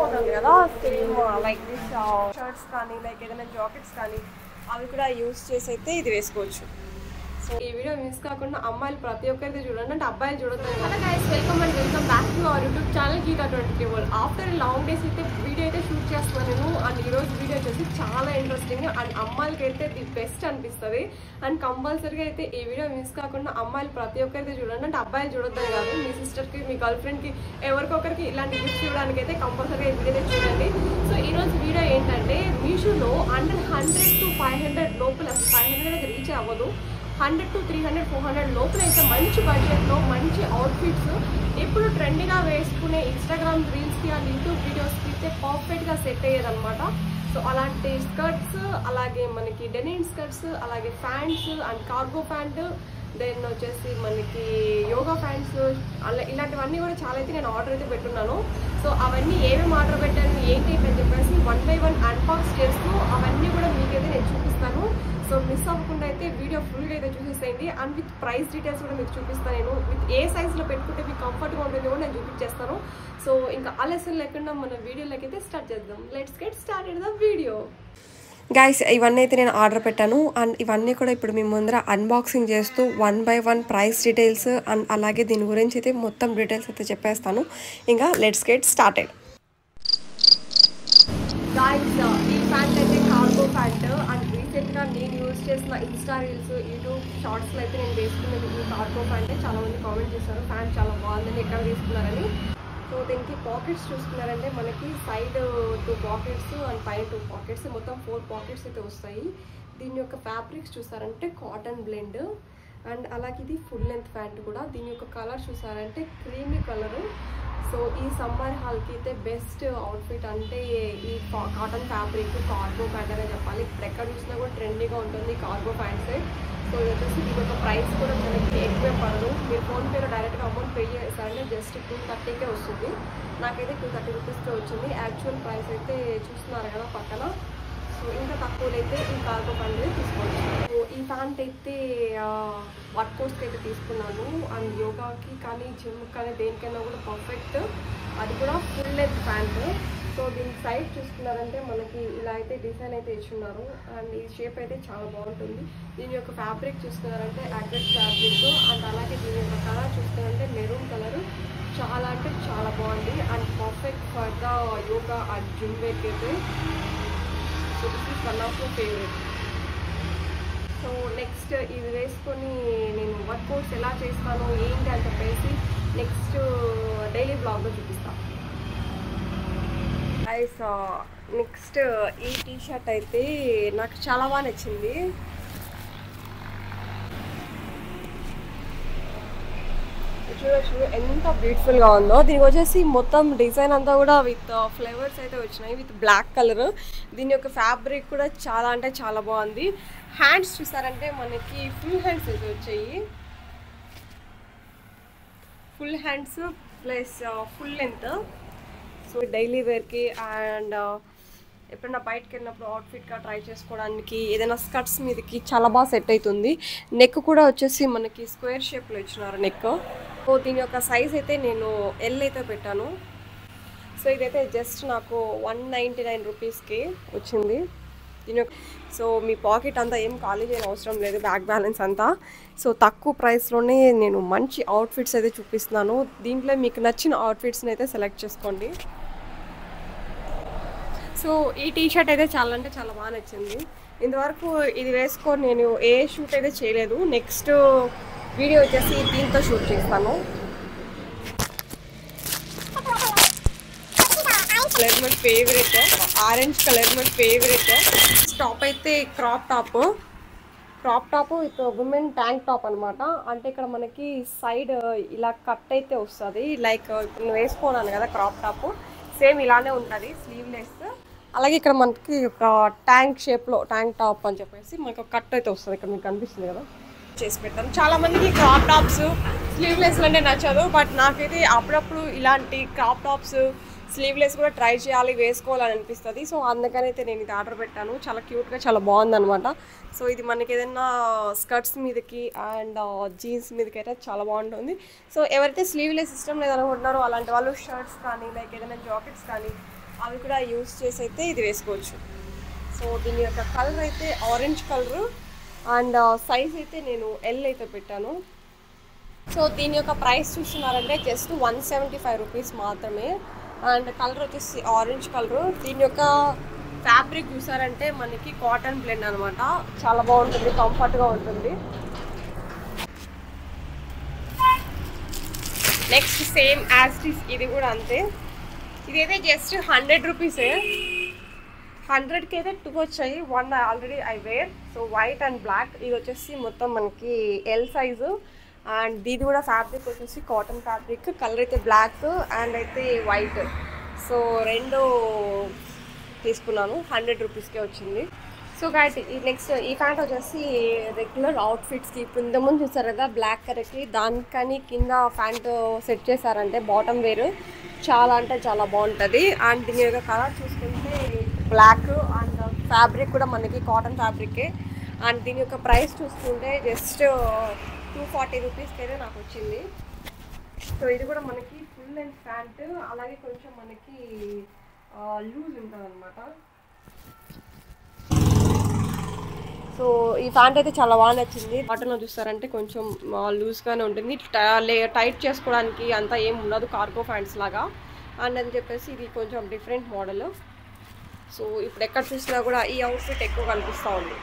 తెలిసిపోతుంది కదా same like this shirts కానీ లైక్ ఏదైనా జాకెట్స్ కానీ అవి కూడా యూస్ చేసి అయితే ఇది వేసుకోవచ్చు. సో ఈ వీడియో మిస్ కాకుండా అమ్మాయిలు ప్రతి ఒక్కరికి చూడండి, అంటే అబ్బాయిలు చూడొద్దు. Hello guys, welcome back to our YouTube channel Geeta 24. After long days అయితే వీడియో అయితే షూట్ చేస్తున్నాను నేను. అండ్ ఈరోజు వీడియో వచ్చేసి చాలా ఇంట్రెస్టింగ్ అండ్ అమ్మాయిలకి అయితే ది బెస్ట్ అనిపిస్తుంది. అండ్ కంపల్సరీగా అయితే ఈ వీడియో మిస్ కాకుండా అమ్మాయిలు ప్రతి ఒక్కరికి చూడండి, అంటే అబ్బాయిలు చూడొద్దని కాదు, మీ సిస్టర్కి మీ గర్ల్ ఫ్రెండ్కి ఎవరికొకరికి ఇలాంటి గిఫ్ట్స్ ఇవ్వడానికి అయితే కంపల్సరీగా ఈ వీడియో చూడండి. సో ఈరోజు వీడియో ఏంటంటే మీషోలో అండర్ 100 to 500 లోపల, 500 అయితే రీచ్ అవ్వదు, 100 to 300, 400 లోపల అయితే మంచి బడ్జెట్లో మంచి అవుట్ఫిట్స్ ఎప్పుడు ట్రెండ్గా వేసుకునే ఇన్స్టాగ్రామ్ రీల్స్కి అండ్ యూట్యూబ్ వీడియోస్కి అయితే పర్ఫెక్ట్గా సెట్ అయ్యేదన్నమాట. సో అలాంటి స్కర్ట్స్, అలాగే మనకి డెనిమ్ స్కర్ట్స్, అలాగే pants and cargo pant, then వచ్చేసి మనకి యోగా ప్యాంట్స్, అలా ఇలాంటివన్నీ కూడా చాలా అయితే నేను ఆర్డర్ అయితే పెట్టున్నాను. సో అవన్నీ ఏమేమి ఆర్డర్ పెట్టాను ఏంటి అని చెప్పేసి 1 by 1 అన్బాక్స్ చేస్తూ అవన్నీ కూడా మీకైతే నేను చూపిస్తాను. సో మిస్ అవ్వకుండా అయితే వీడియో ఫుల్గా అయితే చూసేసేయండి. అండ్ విత్ ప్రైస్ డీటెయిల్స్ కూడా మీకు చూపిస్తాను నేను. విత్ ఏ సైజ్లో పెట్టుకుంటే మీకు కంఫర్ట్గా ఉంటుంది కూడా నేను చూపించేస్తాను. సో ఇంకా ఆలస్యం లేకుండా మన వీడియోలోకి అయితే స్టార్ట్ చేద్దాం. Let's get started the video. Guys, ఇవన్నీ అయితే నేను ఆర్డర్ పెట్టాను అండ్ ఇవన్నీ కూడా ఇప్పుడు మీ ముందర అన్బాక్సింగ్ చేస్తూ 1 by 1 ప్రైస్ డీటెయిల్స్ అండ్ అలాగే దీని గురించి అయితే మొత్తం డీటెయిల్స్ అయితే చెప్పేస్తాను. ఇంకా లెట్స్ గెట్ స్టార్టెడ్. గైస్, ఈ ప్యాంట్ అయితే కార్గో ప్యాంట్ అండ్ రీసెంట్గా నేను యూజ్ చేసిన ఇన్స్టా రీల్స్, యూట్యూబ్ షార్ట్స్లో అయితే నేను వేసుకున్నది ఈ కార్గో ప్యాంటే. చాలా మంది కామెంట్ చేశారు ప్యాంట్ చాలా బాగుందని, ఎక్కడ తీసుకున్నారని. సో దీనికి పాకెట్స్ చూసుకున్నారంటే మనకి సైడ్ 2 పాకెట్స్ అండ్ పైన 2 పాకెట్స్, మొత్తం 4 పాకెట్స్ అయితే వస్తాయి. దీని యొక్క ఫ్యాబ్రిక్స్ చూసారంటే కాటన్ బ్లెండ్ అండ్ అలాగే ఇది ఫుల్ లెంత్ ప్యాంట్ కూడా. దీని యొక్క కలర్ చూసారంటే క్రీమీ కలరు. సో ఈ సమ్మర్ హాల్కి అయితే బెస్ట్ అవుట్ఫిట్ అంటే ఈ కాటన్ ఫ్యాబ్రిక్ కార్గో ప్యాంట్ అనే చెప్పాలి. ఇప్పుడు ఎక్కడ చూసినా కూడా ట్రెండీగా ఉంటుంది కార్గో ప్యాంట్సే. సో ఇది వచ్చేసి దీని యొక్క ప్రైస్ కూడా మనకి ఎక్కువే పడదు. మీరు ఫోన్పేలో డైరెక్ట్గా అమౌంట్ పే చేస్తారంటే జస్ట్ 230కే వస్తుంది. నాకైతే 230 రూపీస్కే వచ్చింది. యాక్చువల్ ప్రైస్ అయితే చూస్తున్నారు కదా పక్కన. సో ఇంకా తక్కువలో అయితే ఈ కార్గో ప్యాంట్ అయితే తీసుకోవచ్చు. సో ఈ ప్యాంట్ అయితే వర్క్ కోర్స్కి అయితే తీసుకున్నాను అండ్ యోగాకి కానీ జిమ్ కానీ దేనికైనా కూడా పర్ఫెక్ట్. అది కూడా ఫుల్ లెంత్ ప్యాంట్. సో దీని సైడ్ చూసుకున్నారంటే మనకి ఇలా అయితే డిజైన్ అయితే ఇచ్చున్నారు అండ్ ఈ షేప్ అయితే చాలా బాగుంటుంది. దీని యొక్క ఫ్యాబ్రిక్ చూసుకున్నారంటే యాక్రెట్ ఫ్యాబ్రిక్ అండ్ అలాగే దీని యొక్క కలర్ చూసుకున్నారంటే మెరూన్ కలర్. చాలా అంటే చాలా బాగుంది and perfect for the yoga and gym వేర్కి అయితే. So this is one of my favourite. So next ఇది వేసుకొని నేను వర్కౌట్స్ ఎలా చేస్తాను ఏంటి అని చెప్పేసి నెక్స్ట్ డైలీ బ్లాగ్లో చూపిస్తాను. గైస్, నెక్స్ట్ ఈ టీషర్ట్ అయితే నాకు చాలా బాగా నచ్చింది. చూడొచ్చు ఎంత బ్యూటిఫుల్గా ఉందో. దీనికి వచ్చేసి మొత్తం డిజైన్ అంతా కూడా విత్ ఫ్లేవర్స్ అయితే వచ్చినాయి విత్ బ్లాక్ కలర్. దీని యొక్క ఫ్యాబ్రిక్ కూడా చాలా అంటే చాలా బాగుంది. హ్యాండ్స్ చూసారంటే మనకి ఫుల్ హ్యాండ్స్ అయితే వచ్చాయి. Full hands plus full length. So daily వేర్కి అండ్ ఎప్పుడైనా బయటకు వెళ్ళినప్పుడు అవుట్ఫిట్గా ట్రై చేసుకోవడానికి ఏదైనా స్కర్ట్స్ మీదకి చాలా బాగా సెట్ అవుతుంది. నెక్ కూడా వచ్చేసి మనకి స్క్వేర్ షేప్లో ఇచ్చినారు నెక్. సో దీని యొక్క సైజ్ అయితే నేను ఎల్ అయితే పెట్టాను. సో ఇదైతే జస్ట్ నాకు 199 రూపీస్కి వచ్చింది. దీని యొక్క సో మీ పాకెట్ అంతా ఏం ఖాళీ చేయని అవసరం లేదు, బ్యాక్ బ్యాలెన్స్ అంతా. సో తక్కువ ప్రైస్లోనే నేను మంచి అవుట్ఫిట్స్ అయితే చూపిస్తున్నాను. దీంట్లో మీకు నచ్చిన అవుట్ఫిట్స్ని అయితే సెలెక్ట్ చేసుకోండి. సో ఈ టీషర్ట్ అయితే చాలా అంటే చాలా బాగా నచ్చింది. ఇంతవరకు ఇది వేసుకొని నేను ఏ షూట్ అయితే చేయలేదు. నెక్స్ట్ వీడియో వచ్చేసి దీంతో షూట్ చేస్తాను. Colour my favourite, orange colour my favourite. Top అయితే crop top with women tank top అనమాట. అంటే ఇక్కడ మనకి సైడ్ ఇలా కట్ అయితే వస్తుంది. లైక్ ఇప్పుడు నేను వేసుకున్నాను కదా క్రాప్ టాప్, సేమ్ ఇలానే ఉంటుంది స్లీవ్లెస్. అలాగే ఇక్కడ మనకి ఒక ట్యాంక్ షేప్లో ట్యాంక్ టాప్ అని చెప్పేసి మనకి ఒక కట్ అయితే వస్తుంది. ఇక్కడ మీకు కనిపిస్తుంది కదా, చేసి పెట్టాను. చాలా మందికి క్రాప్ టాప్స్ స్లీవ్లెస్ అంటే నచ్చదు, బట్ నాకైతే అప్పుడప్పుడు ఇలాంటి క్రాప్ టాప్స్ స్లీవ్లెస్ కూడా ట్రై చేయాలి, వేసుకోవాలని అనిపిస్తుంది. సో అందుకని అయితే నేను ఇది ఆర్డర్ పెట్టాను. చాలా క్యూట్గా చాలా బాగుందనమాట. సో ఇది మనకి ఏదైనా స్కర్ట్స్ మీదకి అండ్ జీన్స్ మీదకి అయితే చాలా బాగుంటుంది. సో ఎవరైతే స్లీవ్లెస్ ఇష్టం లేదనుకుంటున్నారో అలాంటి వాళ్ళు షర్ట్స్ కానీ లైక్ ఏదైనా జాకెట్స్ కానీ అవి కూడా యూస్ చేసి అయితే ఇది వేసుకోవచ్చు. సో దీని యొక్క కలర్ అయితే ఆరెంజ్ కలరు అండ్ సైజ్ అయితే నేను ఎల్ అయితే పెట్టాను. సో దీని యొక్క ప్రైస్ చూస్తున్నారంటే జస్ట్ 175 రూపీస్ మాత్రమే. అండ్ కలర్ వచ్చేసి ఆరెంజ్ కలరు. దీని యొక్క ఫ్యాబ్రిక్ చూసారంటే మనకి కాటన్ బ్లెండ్ అనమాట. చాలా బాగుంటుంది, కంఫర్ట్గా ఉంటుంది. Next same as it is ఇది కూడా అంతే. ఇదైతే జస్ట్ 100 రూపీసే. 100కి అయితే 2 వచ్చాయి. 1 already I wear. So white and black. ఇది వచ్చేసి మొత్తం మనకి ఎల్ సైజు. అండ్ ఇది కూడా ఫ్యాబ్రిక్ వచ్చేసి కాటన్ ఫ్యాబ్రిక్. కలర్ అయితే బ్లాక్ అండ్ అయితే వైట్. సో రెండు తీసుకున్నాను. 100 రూపీస్కే వచ్చింది. సో గైట్ ఈ నెక్స్ట్ ఈ ప్యాంట్ వచ్చేసి రెగ్యులర్ అవుట్ఫిట్స్కి ఇప్పుడు ఇంతకుముందు చూసారు కదా బ్లాక్ కలర్కి, దానికని కింద ప్యాంట్ సెట్ చేశారంటే బాటమ్ వేర్ చాలా అంటే చాలా బాగుంటుంది. అండ్ దీని యొక్క కలర్ చూసుకుంటే బ్లాక్ అండ్ ఫ్యాబ్రిక్ కూడా మనకి కాటన్ ఫ్యాబ్రికే. అండ్ దీని యొక్క ప్రైస్ చూసుకుంటే జస్ట్ 240 రూపీస్కి అయితే నాకు వచ్చింది. సో ఇది కూడా మనకి ఫుల్ లెంత్ ప్యాంట్, అలాగే కొంచెం మనకి లూజ్ ఉంటుంది అనమాట. సో ఈ ప్యాంట్ అయితే చాలా బాగా నచ్చింది. కాటన్లో చూస్తారంటే కొంచెం లూజ్గానే ఉంటుంది, టైట్ చేసుకోవడానికి అంతా ఏం ఉండదు కార్గో ప్యాంట్స్ లాగా. అండ్ అని చెప్పేసి ఇది కొంచెం డిఫరెంట్ మోడల్. సో ఇప్పుడు ఎక్కడ చూసినా కూడా ఈ అవుట్ఫిట్ ఎక్కువ కనిపిస్తూ ఉంది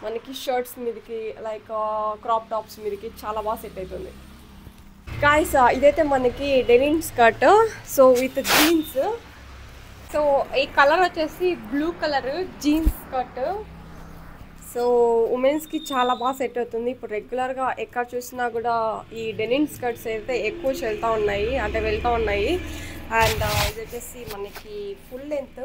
మనకి. షర్ట్స్ మీదకి లైక్ క్రాప్ టాప్స్ మీదకి చాలా బాగా సెట్ అవుతుంది. గాయ్స్ ఇదైతే మనకి denim skirt. So with jeans. So ఈ కలర్ వచ్చేసి blue colour jeans skirt. So ఉమెన్స్కి చాలా బాగా సెట్ అవుతుంది. ఇప్పుడు రెగ్యులర్గా ఎక్కడ చూసినా కూడా ఈ డెనిమ్ స్కర్ట్స్ అయితే ఎక్కువ వెళ్తూ ఉన్నాయి. అండ్ ఇది వచ్చేసి మనకి ఫుల్ లెంత్,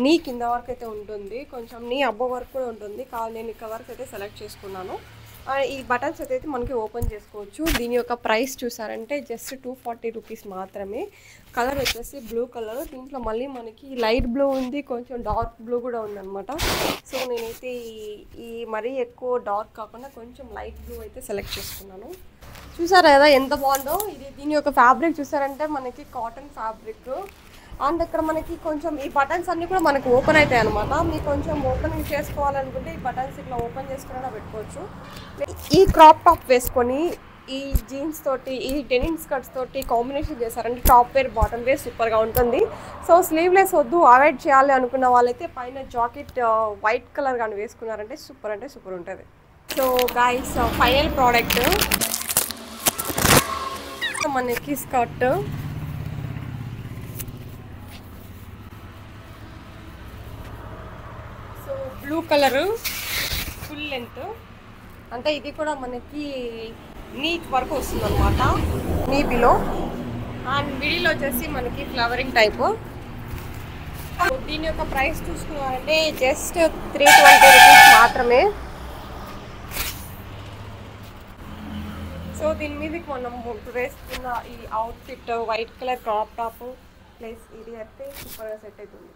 నీ కింద వరకు అయితే ఉంటుంది, కొంచెం నీ అబ్బో వరకు కూడా ఉంటుంది. నేను ఈ కలర్స్ అయితే సెలెక్ట్ చేసుకున్నాను. ఈ బటన్స్ అయితే మనకి ఓపెన్ చేసుకోవచ్చు. దీని యొక్క ప్రైస్ చూసారంటే జస్ట్ 240 రూపీస్ మాత్రమే. కలర్ వచ్చేసి బ్లూ కలర్. దీంట్లో మళ్ళీ మనకి లైట్ బ్లూ ఉంది, కొంచెం డార్క్ బ్లూ కూడా ఉందన్నమాట. సో నేనైతే ఈ మరీ ఎక్కువ డార్క్ కాకుండా కొంచెం లైట్ బ్లూ అయితే సెలెక్ట్ చేసుకున్నాను. చూసారా కదా ఎంత బాగుందో. దీని యొక్క ఫ్యాబ్రిక్ చూసారంటే మనకి కాటన్ ఫ్యాబ్రిక్. అండ్ ఇక్కడ మనకి కొంచెం ఈ బటన్స్ అన్నీ కూడా మనకు ఓపెన్ అవుతాయి అనమాట. మీకు కొంచెం ఓపెనింగ్ చేసుకోవాలనుకుంటే ఈ బటన్స్ ఇట్లా ఓపెన్ చేసుకుని పెట్టుకోవచ్చు. ఈ క్రాప్ టాప్ వేసుకొని ఈ జీన్స్ తోటి ఈ డెనిమ్ స్కర్ట్స్ తోటి కాంబినేషన్ చేశారంటే టాప్ వేర్ బాటమ్ వేర్ సూపర్గా ఉంటుంది. సో స్లీవ్లెస్ వద్దు అవాయిడ్ చేయాలి అనుకున్న వాళ్ళైతే పైన జాకెట్ వైట్ కలర్ కానీ వేసుకున్నారంటే సూపర్ ఉంటుంది. సో గైస్ ఫైనల్ ప్రోడక్ట్ మనకి skirt. Blue colour full length అంటే ఇది కూడా మనకి నీ వరకు వస్తుంది అనమాట, నీ బిలో. అండ్ మిడిల్ వచ్చేసి మనకి ఫ్లవరింగ్ టైపు. దీని యొక్క ప్రైస్ చూసుకున్నారంటే జస్ట్ 320 రూపీస్ మాత్రమే. సో దీని మీదకి మనం వేసుకున్న ఈ outfit white colour crop top plus ఇది అయితే సూపర్గా సెట్ అవుతుంది.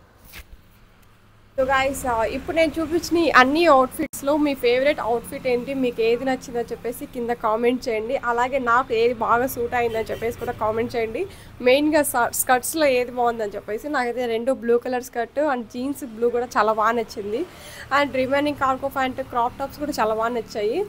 సో గైస్ ఇప్పుడు నేను చూపించిన అన్ని అవుట్ఫిట్స్లో మీ ఫేవరెట్ అవుట్ఫిట్ ఏంటి, మీకు ఏది నచ్చిందో చెప్పేసి కింద కామెంట్ చేయండి. అలాగే నాకు ఏది బాగా సూట్ అయిందని చెప్పేసి కూడా కామెంట్ చేయండి. మెయిన్గా స్కర్ట్స్లో ఏది బాగుందని చెప్పేసి. నాకైతే 2 blue colour skirt and jeans blue కూడా చాలా బాగా నచ్చింది. And remaining cargo pant crop tops కూడా చాలా బాగా నచ్చాయి.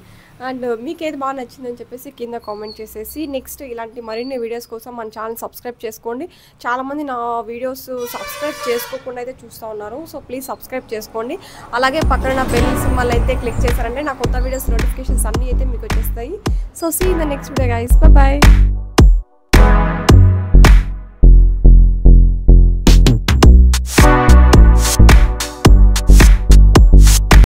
అండ్ మీకు ఏది బాగా నచ్చిందని చెప్పేసి కింద కామెంట్ చేసేసి నెక్స్ట్ ఇలాంటి మరిన్ని వీడియోస్ కోసం మన ఛానల్ సబ్స్క్రైబ్ చేసుకోండి. చాలామంది నా వీడియోస్ సబ్స్క్రైబ్ చేసుకోకుండా అయితే చూస్తూ ఉన్నారు. సో ప్లీజ్ సబ్స్క్రైబ్ చేసుకోండి. అలాగే పక్కన నా బెల్ సింబల్ అయితే క్లిక్ చేశారంటే నా కొత్త వీడియోస్ నోటిఫికేషన్స్ అన్నీ అయితే మీకు వచ్చేస్తాయి. So see in the next video guys, bye.